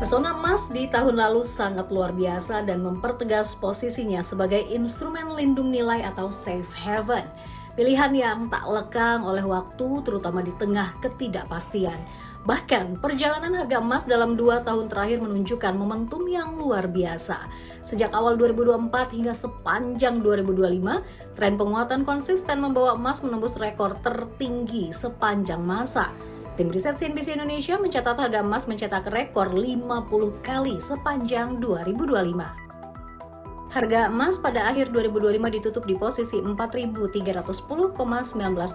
Pesona emas di tahun lalu sangat luar biasa dan mempertegas posisinya sebagai instrumen lindung nilai atau safe haven. Pilihan yang tak lekang oleh waktu, terutama di tengah ketidakpastian. Bahkan, perjalanan harga emas dalam 2 tahun terakhir menunjukkan momentum yang luar biasa. Sejak awal 2024 hingga sepanjang 2025, tren penguatan konsisten membawa emas menembus rekor tertinggi sepanjang masa. Tim riset CNBC Indonesia mencatat harga emas mencetak rekor 50 kali sepanjang 2025. Harga emas pada akhir 2025 ditutup di posisi 4.310,19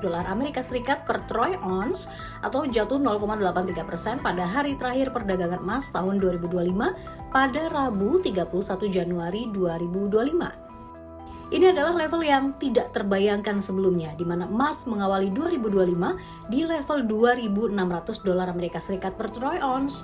dolar Amerika Serikat per troy ounce atau jatuh 0,83% pada hari terakhir perdagangan emas tahun 2025 pada Rabu 31 Januari 2025. Ini adalah level yang tidak terbayangkan sebelumnya, di mana emas mengawali 2025 di level 2.600 dolar Amerika Serikat per troy ounce.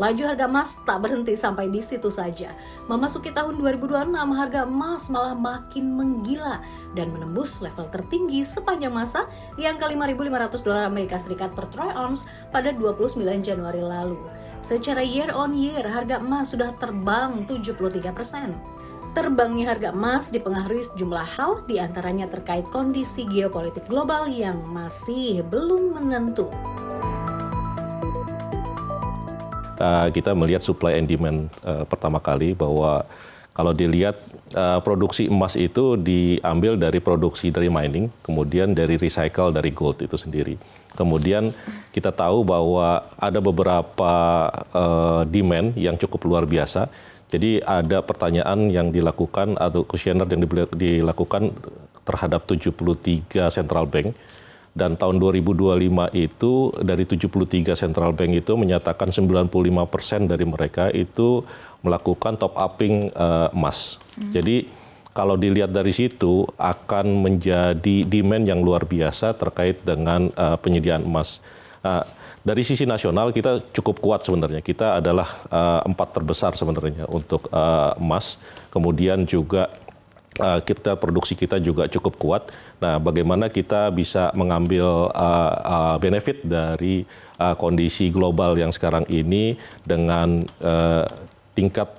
Laju harga emas tak berhenti sampai di situ saja. Memasuki tahun 2026, harga emas malah makin menggila dan menembus level tertinggi sepanjang masa di angka 5.500 dolar Amerika Serikat per troy ounce pada 29 Januari lalu. Secara year on year, harga emas sudah terbang 73%. Terbangnya harga emas dipengaruhi sejumlah hal, diantaranya terkait kondisi geopolitik global yang masih belum menentu. Kita melihat supply and demand pertama kali bahwa kalau dilihat produksi emas itu diambil dari produksi dari mining, kemudian dari recycle dari gold itu sendiri. Kemudian kita tahu bahwa ada beberapa demand yang cukup luar biasa. Jadi ada pertanyaan yang dilakukan atau kuesioner yang dilakukan terhadap 73 central bank. Dan tahun 2025 itu dari 73 central bank itu menyatakan 95% dari mereka itu melakukan top upping emas. Jadi kalau dilihat dari situ akan menjadi demand yang luar biasa terkait dengan penyediaan emas. Dari sisi nasional kita cukup kuat sebenarnya. Kita adalah 4 terbesar sebenarnya untuk emas. Kemudian juga produksi kita juga cukup kuat. Nah, bagaimana kita bisa mengambil benefit dari kondisi global yang sekarang ini dengan tingkat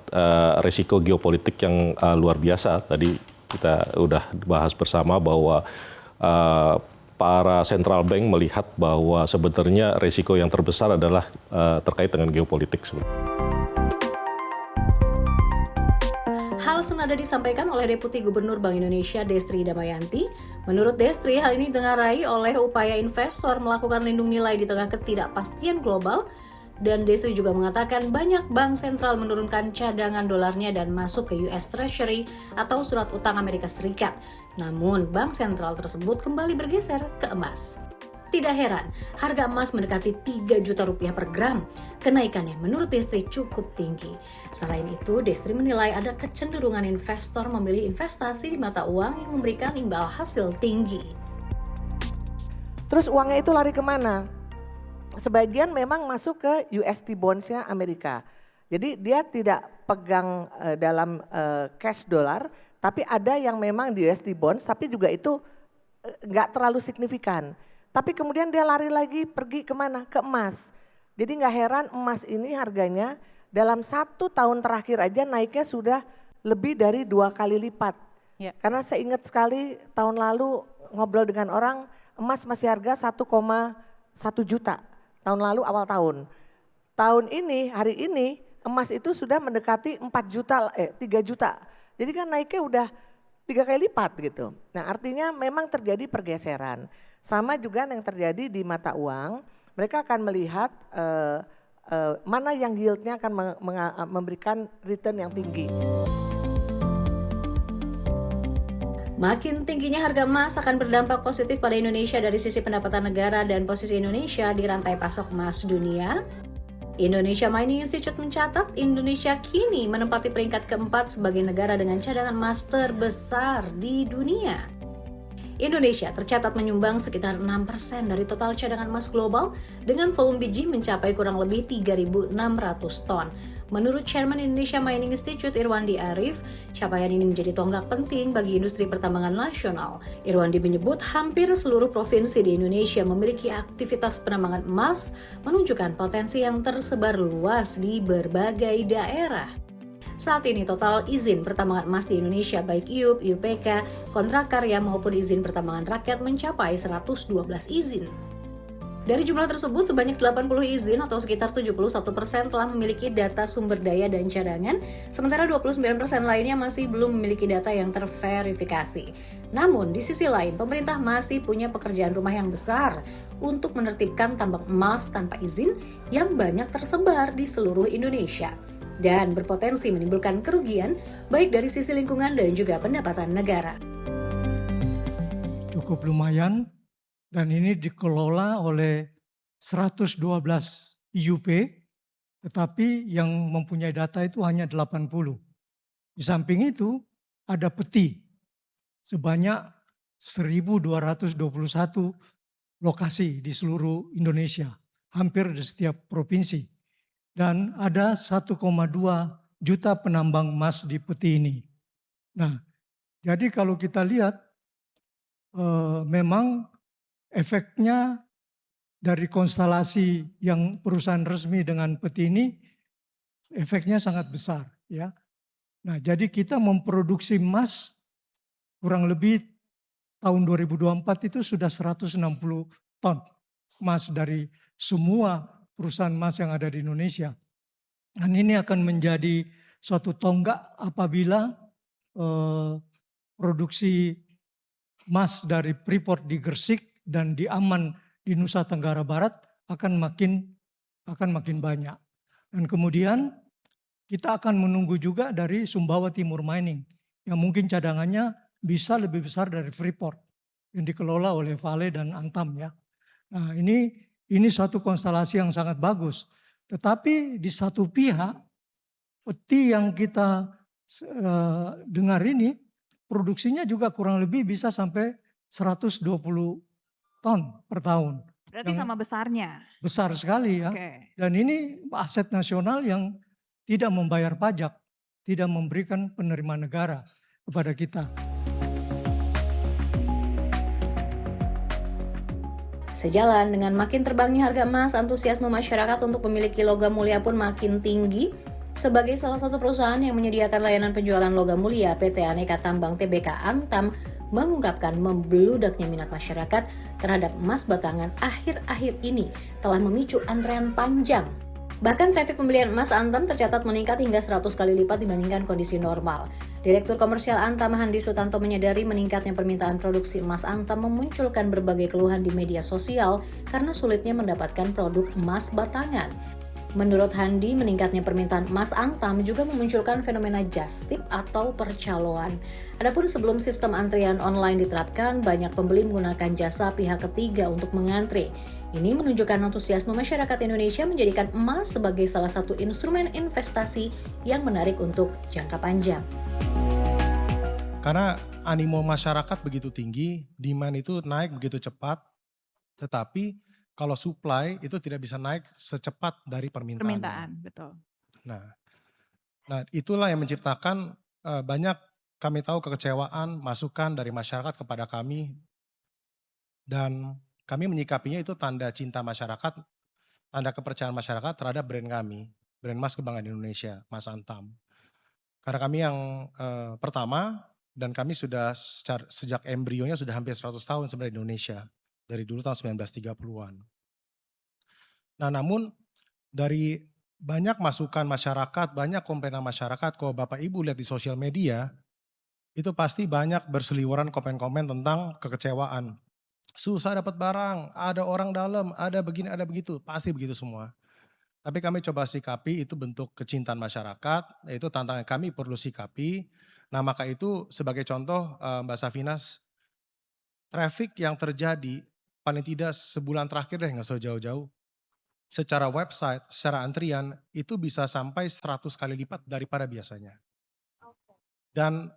risiko geopolitik yang luar biasa. Tadi kita udah bahas bersama bahwa para central bank melihat bahwa sebenarnya risiko yang terbesar adalah terkait dengan geopolitik sebenarnya. Hal senada disampaikan oleh Deputi Gubernur Bank Indonesia Destri Damayanti. Menurut Destri, hal ini ditengarai oleh upaya investor melakukan lindung nilai di tengah ketidakpastian global. Dan Destri juga mengatakan banyak bank sentral menurunkan cadangan dolarnya dan masuk ke US Treasury atau surat utang Amerika Serikat. Namun, bank sentral tersebut kembali bergeser ke emas. Tidak heran, harga emas mendekati 3 juta rupiah per gram. Kenaikannya menurut Destri cukup tinggi. Selain itu, Destri menilai ada kecenderungan investor memilih investasi di mata uang yang memberikan imbal hasil tinggi. Terus uangnya itu lari kemana? Sebagian memang masuk ke USD bonds-nya Amerika. Jadi dia tidak pegang dalam cash dolar, tapi ada yang memang di USD bonds, tapi juga itu nggak terlalu signifikan. Tapi kemudian dia lari lagi pergi kemana? Ke emas. Jadi nggak heran emas ini harganya dalam 1 tahun terakhir aja naiknya sudah lebih dari 2 kali lipat. Ya. Karena saya ingat sekali tahun lalu ngobrol dengan orang, emas masih harga 1,1 juta. Tahun lalu awal tahun. Tahun ini, hari ini emas itu sudah mendekati 3 juta. Jadi kan naiknya udah 3 kali lipat gitu. Nah artinya memang terjadi pergeseran. Sama juga yang terjadi di mata uang, mereka akan melihat mana yang yieldnya akan memberikan return yang tinggi. Makin tingginya harga emas akan berdampak positif pada Indonesia dari sisi pendapatan negara dan posisi Indonesia di rantai pasok emas dunia. Indonesia Mining Institute mencatat Indonesia kini menempati peringkat keempat sebagai negara dengan cadangan emas terbesar di dunia. Indonesia tercatat menyumbang sekitar 6% dari total cadangan emas global dengan volume biji mencapai kurang lebih 3.600 ton. Menurut Chairman Indonesia Mining Institute Irwandi Arif, capaian ini menjadi tonggak penting bagi industri pertambangan nasional. Irwandi menyebut hampir seluruh provinsi di Indonesia memiliki aktivitas penambangan emas, menunjukkan potensi yang tersebar luas di berbagai daerah. Saat ini total izin pertambangan emas di Indonesia baik IUP, IUPK, kontrak karya maupun izin pertambangan rakyat mencapai 112 izin. Dari jumlah tersebut, sebanyak 80 izin atau sekitar 71% telah memiliki data sumber daya dan cadangan, sementara 29% lainnya masih belum memiliki data yang terverifikasi. Namun, di sisi lain, pemerintah masih punya pekerjaan rumah yang besar untuk menertibkan tambang emas tanpa izin yang banyak tersebar di seluruh Indonesia dan berpotensi menimbulkan kerugian baik dari sisi lingkungan dan juga pendapatan negara. Cukup lumayan. Dan ini dikelola oleh 112 IUP, tetapi yang mempunyai data itu hanya 80. Di samping itu ada peti sebanyak 1.221 lokasi di seluruh Indonesia, hampir di setiap provinsi. Dan ada 1,2 juta penambang emas di peti ini. Nah, jadi kalau kita lihat memang efeknya dari konstelasi yang perusahaan resmi dengan peti ini, efeknya sangat besar, ya. Nah, jadi kita memproduksi emas kurang lebih tahun 2024 itu sudah 160 ton emas dari semua perusahaan emas yang ada di Indonesia. Dan ini akan menjadi suatu tonggak apabila produksi emas dari Freeport di Gresik dan di Aman di Nusa Tenggara Barat akan makin banyak. Dan kemudian kita akan menunggu juga dari Sumbawa Timur Mining yang mungkin cadangannya bisa lebih besar dari Freeport yang dikelola oleh Vale dan Antam, ya. Nah, ini suatu konstelasi yang sangat bagus. Tetapi di satu pihak peti yang kita dengar ini produksinya juga kurang lebih bisa sampai 120 ton per tahun. Berarti sama besarnya. Besar sekali, ya. Oke. Dan ini aset nasional yang tidak membayar pajak, tidak memberikan penerimaan negara kepada kita. Sejalan dengan makin terbangnya harga emas, antusiasme masyarakat untuk memiliki logam mulia pun makin tinggi. Sebagai salah satu perusahaan yang menyediakan layanan penjualan logam mulia, PT Aneka Tambang Tbk Antam mengungkapkan membeludaknya minat masyarakat terhadap emas batangan akhir-akhir ini telah memicu antrean panjang. Bahkan trafik pembelian emas Antam tercatat meningkat hingga 100 kali lipat dibandingkan kondisi normal. Direktur Komersial Antam Handi Sutanto menyadari meningkatnya permintaan produksi emas Antam memunculkan berbagai keluhan di media sosial karena sulitnya mendapatkan produk emas batangan. Menurut Handi, meningkatnya permintaan emas Antam juga memunculkan fenomena just tip atau percaloan. Adapun sebelum sistem antrian online diterapkan, banyak pembeli menggunakan jasa pihak ketiga untuk mengantre. Ini menunjukkan antusiasme masyarakat Indonesia menjadikan emas sebagai salah satu instrumen investasi yang menarik untuk jangka panjang. Karena animo masyarakat begitu tinggi, demand itu naik begitu cepat, tetapi kalau supply itu tidak bisa naik secepat dari permintaan. Permintaan, betul. Nah, itulah yang menciptakan banyak kami tahu kekecewaan, masukan dari masyarakat kepada kami, dan kami menyikapinya itu tanda cinta masyarakat, tanda kepercayaan masyarakat terhadap brand kami, brand emas kebanggaan Indonesia, Mas Antam. Karena kami yang pertama, dan kami sudah sejak embrionya sudah hampir 100 tahun sebenarnya di Indonesia. Dari dulu tahun 1930-an. Nah, namun dari banyak masukan masyarakat, banyak komplain masyarakat, kalau Bapak Ibu lihat di sosial media, itu pasti banyak berseliweran komen-komen tentang kekecewaan. Susah dapat barang, ada orang dalam, ada begini, ada begitu, pasti begitu semua. Tapi kami coba sikapi itu bentuk kecintaan masyarakat, yaitu tantangan kami perlu sikapi. Nah, maka itu sebagai contoh Mbak Safinas, traffic yang terjadi paling tidak sebulan terakhir deh, nggak usah jauh-jauh. Secara website, secara antrian, itu bisa sampai 100 kali lipat daripada biasanya. Dan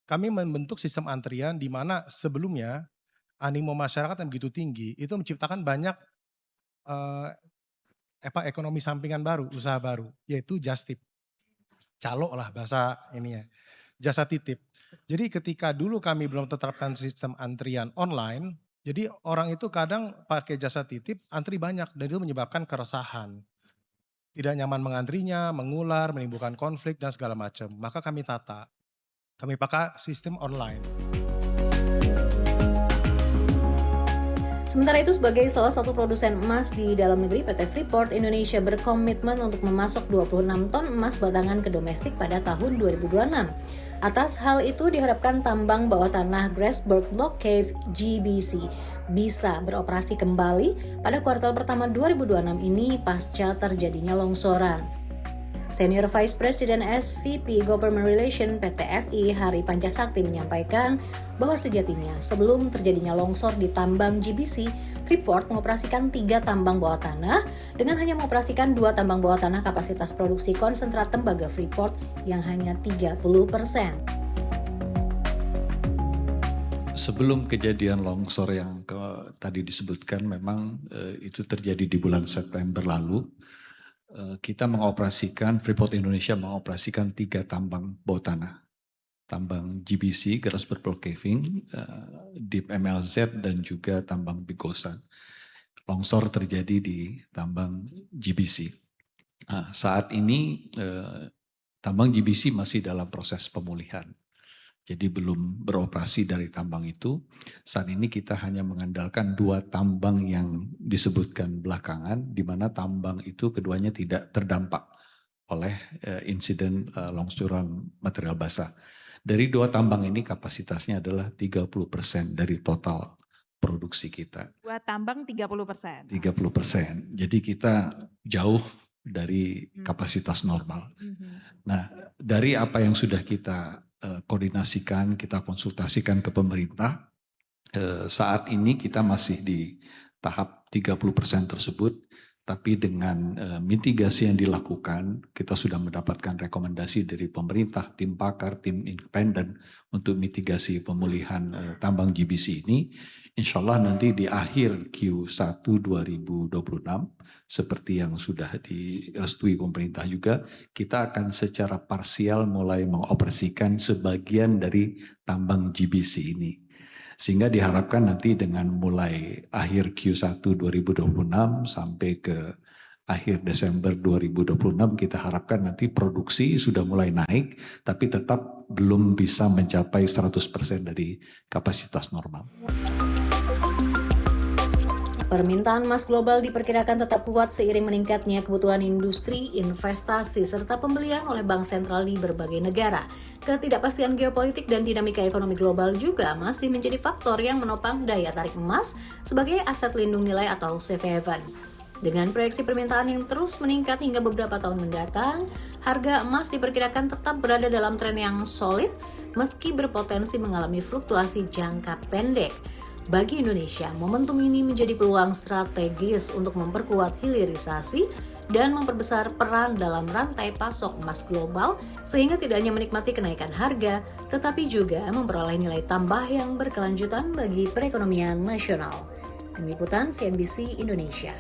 kami membentuk sistem antrian di mana sebelumnya animo masyarakat yang begitu tinggi, itu menciptakan banyak ekonomi sampingan baru, usaha baru, yaitu just tip. Calo lah bahasa ini ya, jasa titip. Jadi ketika dulu kami belum tetapkan sistem antrian online, jadi orang itu kadang pakai jasa titip, antri banyak dan itu menyebabkan keresahan. Tidak nyaman mengantrinya, mengular, menimbulkan konflik dan segala macam. Maka kami tata, kami pakai sistem online. Sementara itu, sebagai salah satu produsen emas di dalam negeri, PT Freeport Indonesia berkomitmen untuk memasok 26 ton emas batangan ke domestik pada tahun 2026. Atas hal itu diharapkan tambang bawah tanah Grasberg Block Cave GBC bisa beroperasi kembali pada kuartal pertama 2026 ini pasca terjadinya longsoran. Senior Vice President SVP Government Relation PT FI Hari Pancasakti menyampaikan bahwa sejatinya sebelum terjadinya longsor di tambang GBC, Freeport mengoperasikan 3 tambang bawah tanah dengan hanya mengoperasikan 2 tambang bawah tanah kapasitas produksi konsentrat tembaga Freeport yang hanya 30%. Sebelum kejadian longsor yang tadi disebutkan, memang itu terjadi di bulan September lalu. Kita mengoperasikan, Freeport Indonesia mengoperasikan 3 tambang bawah tanah. Tambang GBC, Grasberg Block Caving, Deep MLZ, dan juga tambang Bigosan. Longsor terjadi di tambang GBC. Nah, saat ini tambang GBC masih dalam proses pemulihan. Jadi belum beroperasi dari tambang itu. Saat ini kita hanya mengandalkan 2 tambang yang disebutkan belakangan, di mana tambang itu keduanya tidak terdampak oleh insiden longsoran material basah. Dari 2 tambang ini kapasitasnya adalah 30% dari total produksi kita. 2 tambang 30%. 30%. Jadi kita jauh dari kapasitas normal. Nah, dari apa yang sudah kita koordinasikan, kita konsultasikan ke pemerintah, saat ini kita masih di tahap 30% tersebut, tapi dengan mitigasi yang dilakukan, kita sudah mendapatkan rekomendasi dari pemerintah, tim pakar, tim independen untuk mitigasi pemulihan tambang GBC ini. Insya Allah nanti di akhir Q1 2026, seperti yang sudah direstui pemerintah juga, kita akan secara parsial mulai mengoperasikan sebagian dari tambang GBC ini. Sehingga diharapkan nanti dengan mulai akhir Q1 2026 sampai ke akhir Desember 2026, kita harapkan nanti produksi sudah mulai naik, tapi tetap belum bisa mencapai 100% dari kapasitas normal. Permintaan emas global diperkirakan tetap kuat seiring meningkatnya kebutuhan industri, investasi, serta pembelian oleh bank sentral di berbagai negara. Ketidakpastian geopolitik dan dinamika ekonomi global juga masih menjadi faktor yang menopang daya tarik emas sebagai aset lindung nilai atau safe haven. Dengan proyeksi permintaan yang terus meningkat hingga beberapa tahun mendatang, harga emas diperkirakan tetap berada dalam tren yang solid meski berpotensi mengalami fluktuasi jangka pendek. Bagi Indonesia, momentum ini menjadi peluang strategis untuk memperkuat hilirisasi dan memperbesar peran dalam rantai pasok emas global sehingga tidak hanya menikmati kenaikan harga, tetapi juga memperoleh nilai tambah yang berkelanjutan bagi perekonomian nasional. Tim Liputan CNBC Indonesia.